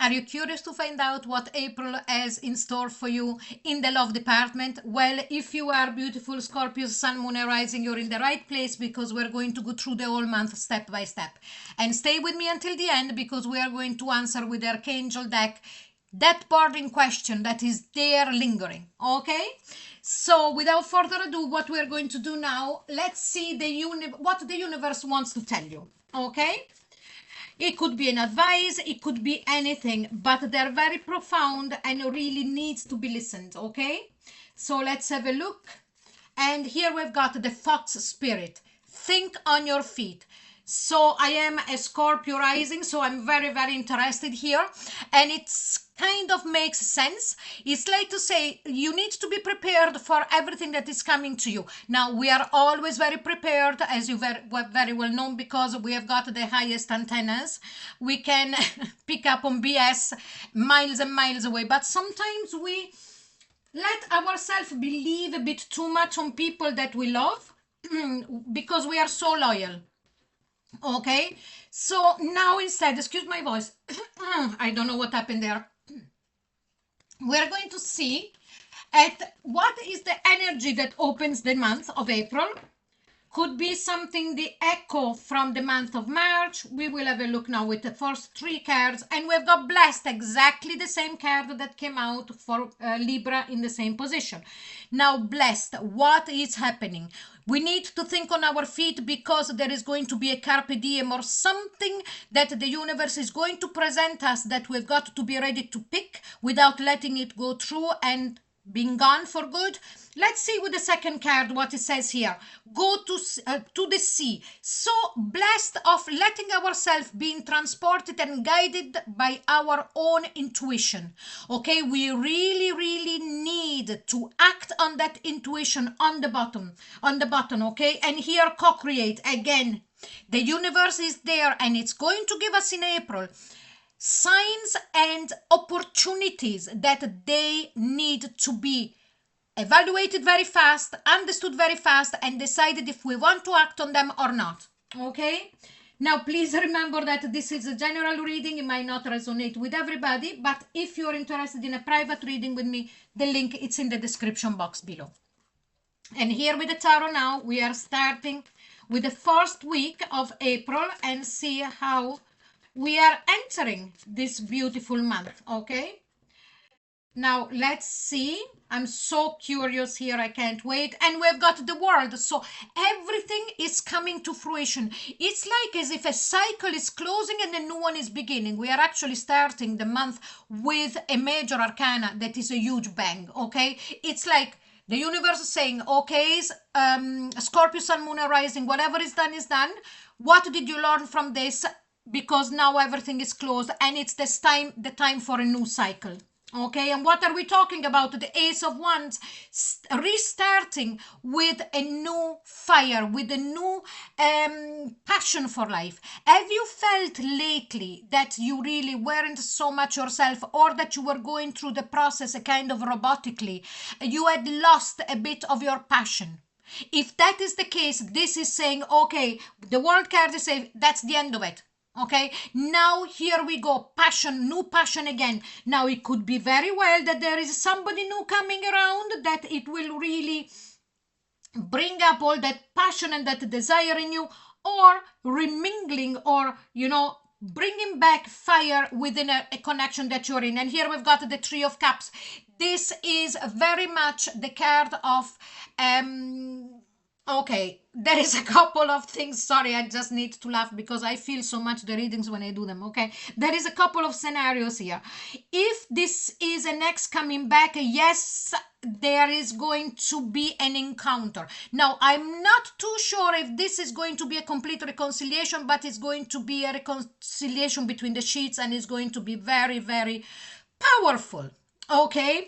Are you curious to find out what April has in store for you in the love department? Well, if you are beautiful Scorpio, Sun, Moon, and Rising, you're in the right place because we're going to go through the whole month step by step. And stay with me until the end because we are going to answer with the Archangel deck that burning question that is there lingering. Okay? So without further ado, what we're going to do now, let's see what the universe wants to tell you. Okay? It could be an advice, it could be anything, but they're very profound and really needs to be listened, okay? So let's have a look. And here we've got the fox spirit. Think on your feet. So I am a Scorpio rising, so I'm very, very interested here. And it's kind of makes sense. It's like to say you need to be prepared for everything that is coming to you. Now, we are always very prepared, as you very well know, because we have got the highest antennas. We can pick up on BS miles and miles away. But sometimes we let ourselves believe a bit too much on people that we love because we are so loyal. Okay, so now instead, excuse my voice, I don't know what happened there. We're going to see at what is the energy that opens the month of April. Could be something the echo from the month of March. We will have a look now with the first three cards, and we've got blessed, exactly the same card that came out for Libra in the same position. Now, blessed, what is happening? We need to think on our feet because there is going to be a carpe diem or something that the universe is going to present us that we've got to be ready to pick without letting it go through and being gone for good. Let's see with the second card what it says here. Go to the sea. So blessed of letting ourselves being transported and guided by our own intuition. Okay, we really need to act on that intuition on the button, okay? And here co-create again. The universe is there and it's going to give us in April signs and opportunities that they need to be evaluated very fast, understood very fast, and decided if we want to act on them or not. Okay? Now, please remember that this is a general reading. It might not resonate with everybody, but if you're interested in a private reading with me, the link is in the description box below. And here with the tarot now, we are starting with the first week of April and see how we are entering this beautiful month. Okay, now let's see. I'm so curious here, I can't wait. And we've got the world, so everything is coming to fruition. It's like as if a cycle is closing and a new one is beginning. We are actually starting the month with a major arcana that is a huge bang. Okay, it's like the universe is saying, okay, Scorpio, Sun, Moon, Rising, whatever is done is done. What did you learn from this? Because now everything is closed and it's the time for a new cycle. Okay, and what are we talking about? The Ace of Wands, restarting with a new fire, with a new passion for life. Have you felt lately that you really weren't so much yourself, or that you were going through the process a kind of robotically? You had lost a bit of your passion. If that is the case, this is saying, okay, the world card is saying that's the end of it. Okay, now here we go, passion, new passion again. Now it could be very well that there is somebody new coming around that it will really bring up all that passion and that desire in you, or remingling, or bringing back fire within a connection that you're in. And here we've got the Three of Cups. This is very much the card of okay, there is a couple of things. Sorry, I just need to laugh because I feel so much the readings when I do them. Okay, there is a couple of scenarios here. If this is an ex coming back, yes, there is going to be an encounter. Now, I'm not too sure if this is going to be a complete reconciliation, but it's going to be a reconciliation between the sheets and it's going to be very, very powerful. Okay,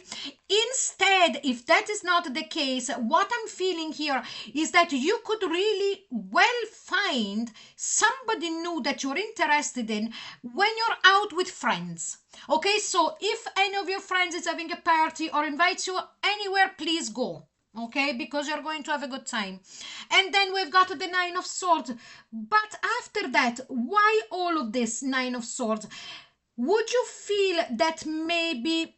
instead, if that is not the case, what I'm feeling here is that you could really well find somebody new that you're interested in when you're out with friends. Okay, so if any of your friends is having a party or invites you anywhere, please go. Okay, because you're going to have a good time. And then we've got the Nine of Swords. But after that, why all of this Nine of Swords? Would you feel that maybe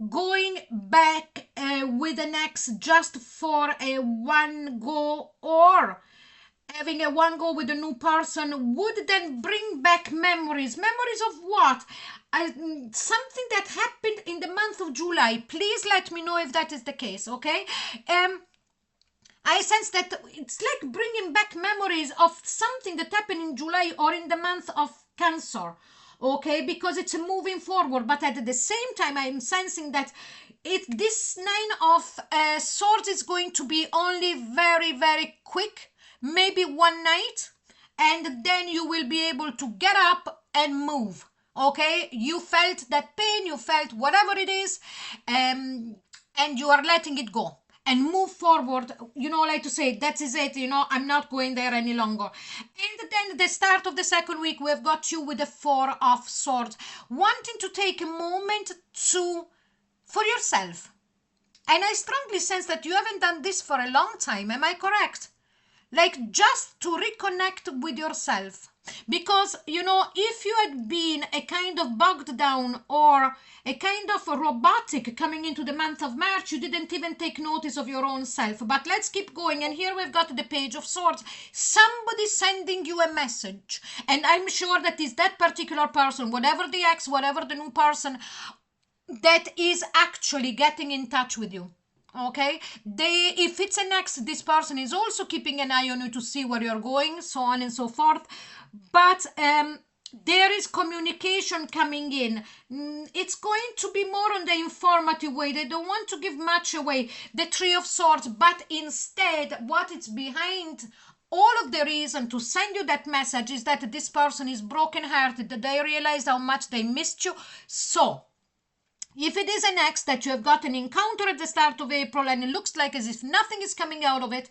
going back with an ex just for a one go, or having a one go with a new person would then bring back memories? Memories of what? Something that happened in the month of July. Please let me know if that is the case, okay? I sense that it's like bringing back memories of something that happened in July or in the month of Cancer, okay? Because it's moving forward, but at the same time, I'm sensing that this Nine of Swords is going to be only very, very quick, maybe one night, and then you will be able to get up and move. Okay, you felt that pain, you felt whatever it is, and you are letting it go and move forward. You know, like to say, that is it, you know, I'm not going there any longer. And then the start of the second week, we've got you with the Four of Swords, wanting to take a moment for yourself. And I strongly sense that you haven't done this for a long time. Am I correct? Like, just to reconnect with yourself. Because, you know, if you had been a kind of bogged down or a kind of robotic coming into the month of March, you didn't even take notice of your own self. But let's keep going. And here we've got the Page of Swords. Somebody sending you a message. And I'm sure that is that particular person, whatever the ex, whatever the new person, that is actually getting in touch with you. Okay, if it's an ex, this person is also keeping an eye on you to see where you're going, so on and so forth. But there is communication coming in. It's going to be more on the informative way. They don't want to give much away, the Three of Swords, but instead what is behind all of the reason to send you that message is that this person is brokenhearted, that they realized how much they missed you. So if it is an ex that you have got an encounter at the start of April and it looks like as if nothing is coming out of it,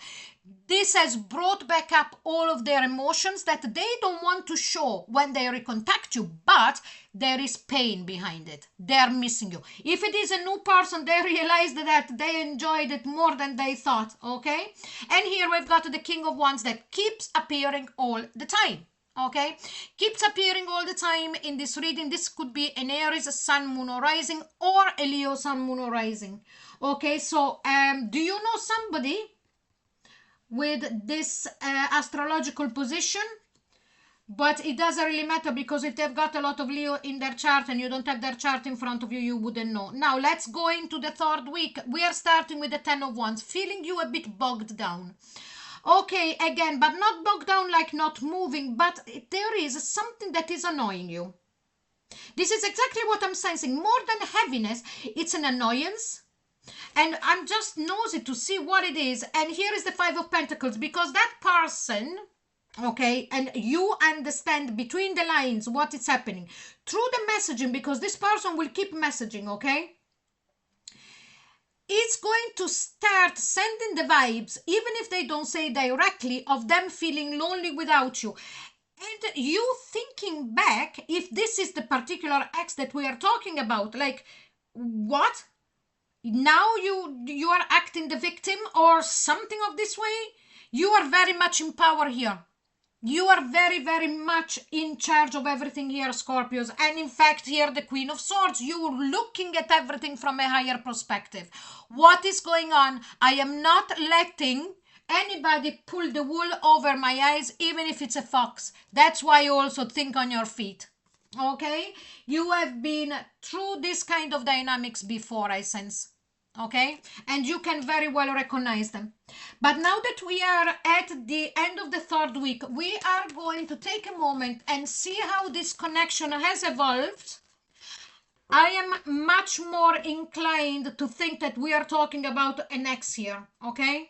this has brought back up all of their emotions that they don't want to show when they recontact you, but there is pain behind it. They're missing you. If it is a new person, they realized that they enjoyed it more than they thought, okay? And here we've got the King of Wands that keeps appearing all the time. Okay, keeps appearing all the time in this reading. This could be an Aries Sun, Moon, or Rising, or a Leo Sun, Moon, or Rising. Okay, so do you know somebody with this astrological position? But it doesn't really matter, because if they've got a lot of Leo in their chart and you don't have their chart in front of you, you wouldn't know. Now let's go into the third week. We are starting with the Ten of Wands, feeling you a bit bogged down. Okay, again, but not bogged down like not moving, but there is something that is annoying you. This is exactly what I'm sensing. More than heaviness, it's an annoyance. And I'm just nosy to see what it is. And here is the Five of Pentacles, because that person, okay, and you understand between the lines what is happening through the messaging, because this person will keep messaging, okay? It's going to start sending the vibes, even if they don't say directly, of them feeling lonely without you. And you thinking back, if this is the particular ex that we are talking about, like, what? Now you are acting the victim or something of this way? You are very much in power here. You are very, very much in charge of everything here, Scorpios. And in fact, here, the Queen of Swords, you're looking at everything from a higher perspective. What is going on? I am not letting anybody pull the wool over my eyes, even if it's a fox. That's why you also think on your feet. Okay? You have been through this kind of dynamics before, I sense. Okay, and you can very well recognize them. But now that we are at the end of the third week, we are going to take a moment and see how this connection has evolved. I am much more inclined to think that we are talking about an ex here, okay?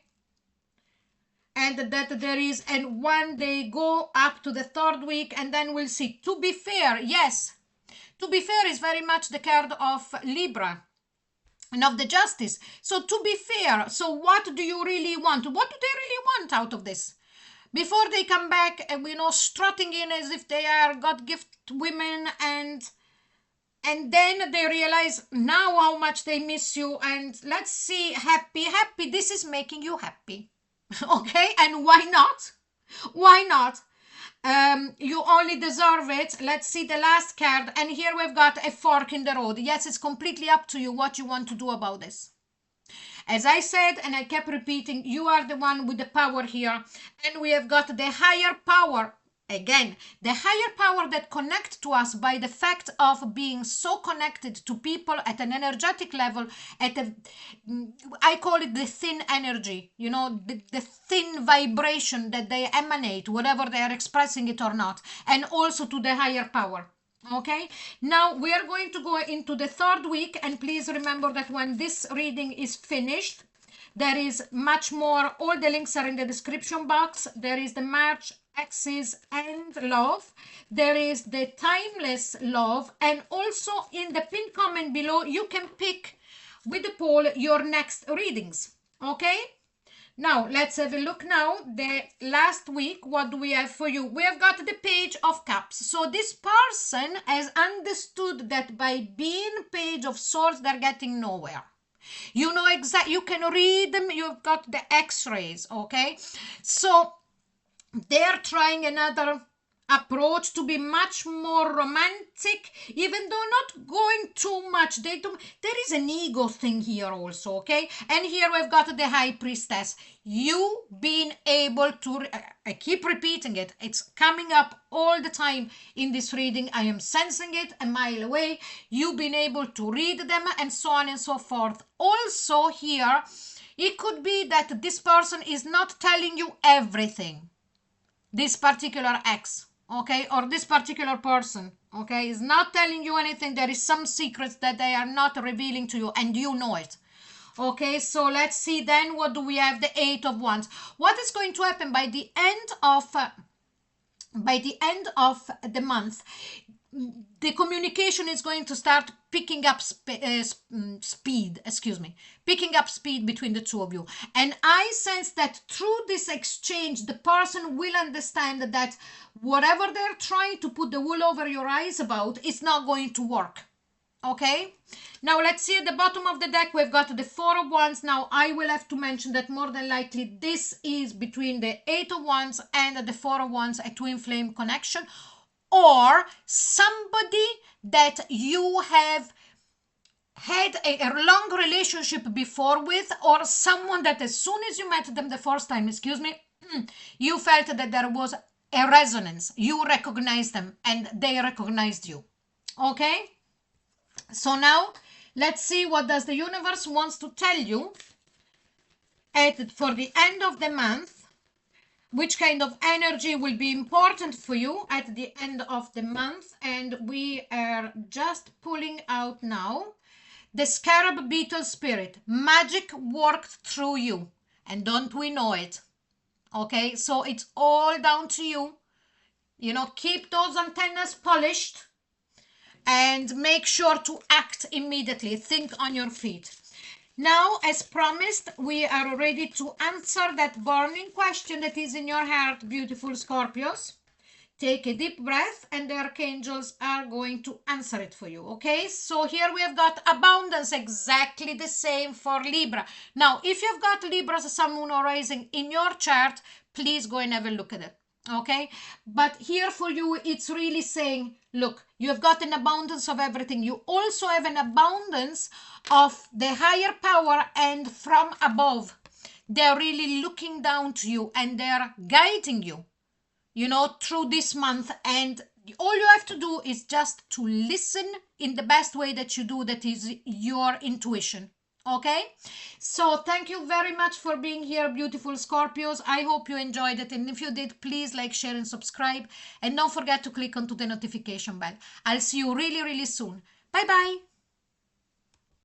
And that there is, and when they go up to the third week, and then we'll see. To be fair, yes, to be fair is very much the card of Libra and of the Justice. So to be fair, so what do you really want? What do they really want out of this? Before they come back and, you know, strutting in as if they are God-gift women, and then they realize now how much they miss you, and let's see, happy, this is making you happy. Okay, and why not? Why not? You only deserve it. Let's see the last card. And here we've got a fork in the road. Yes, it's completely up to you what you want to do about this. As I said, and I kept repeating, you are the one with the power here. And we have got the higher power. Again, the higher power that connects to us by the fact of being so connected to people at an energetic level, I call it the thin energy, you know, the thin vibration that they emanate, whatever they are expressing it or not, and also to the higher power. Okay, now we are going to go into the third week, and please remember that when this reading is finished, there is much more. All the links are in the description box. There is the March Axis and Love. There is the Timeless Love. And also in the pinned comment below, you can pick with the poll your next readings. Okay? Now, let's have a look now. The last week, what do we have for you? We have got the Page of Cups. So this person has understood that by being Page of Swords, they're getting nowhere. You know exactly, you can read them, you've got the x-rays, okay? So they're trying another approach to be much more romantic, even though not going too much. There is an ego thing here also, okay? And here we've got the High Priestess. You being able to, I keep repeating it, it's coming up all the time in this reading. I am sensing it a mile away. You being able to read them and so on and so forth. Also here, it could be that this person is not telling you everything. This particular ex, okay, or this particular person, okay, is not telling you anything. There is some secrets that they are not revealing to you, and you know it. Okay, so let's see then, what do we have? The Eight of Wands. What is going to happen by the end of the month? The communication is going to start picking up speed, picking up speed between the two of you. And I sense that through this exchange, the person will understand that whatever they're trying to put the wool over your eyes about is not going to work. Okay, now let's see at the bottom of the deck, we've got the Four of Wands. Now I will have to mention that more than likely this is between the Eight of Wands and the Four of Wands, a twin flame connection, or somebody that you have had a long relationship before with, or someone that as soon as you met them the first time, you felt that there was a resonance. You recognized them and they recognized you. Okay, so now let's see what does the universe wants to tell you for the end of the month. Which kind of energy will be important for you at the end of the month. And we are just pulling out now the Scarab Beetle Spirit. Magic worked through you, and don't we know it? Okay, so it's all down to you. You know, keep those antennas polished and make sure to act immediately. Think on your feet. Now, as promised, we are ready to answer that burning question that is in your heart, beautiful Scorpios. Take a deep breath and the archangels are going to answer it for you, okay? So here we have got abundance, exactly the same for Libra. Now, if you've got Libra's Sun, Moon, or Rising in your chart, please go and have a look at it. Okay, but here for you it's really saying, look, you have got an abundance of everything. You also have an abundance of the higher power, and from above they're really looking down to you and they're guiding you, you know, through this month. And all you have to do is just to listen in the best way that you do, that is your intuition. Okay, so thank you very much for being here, beautiful Scorpios. I hope you enjoyed it, and if you did, please like, share and subscribe, and don't forget to click onto the notification bell. I'll see you really soon. Bye bye.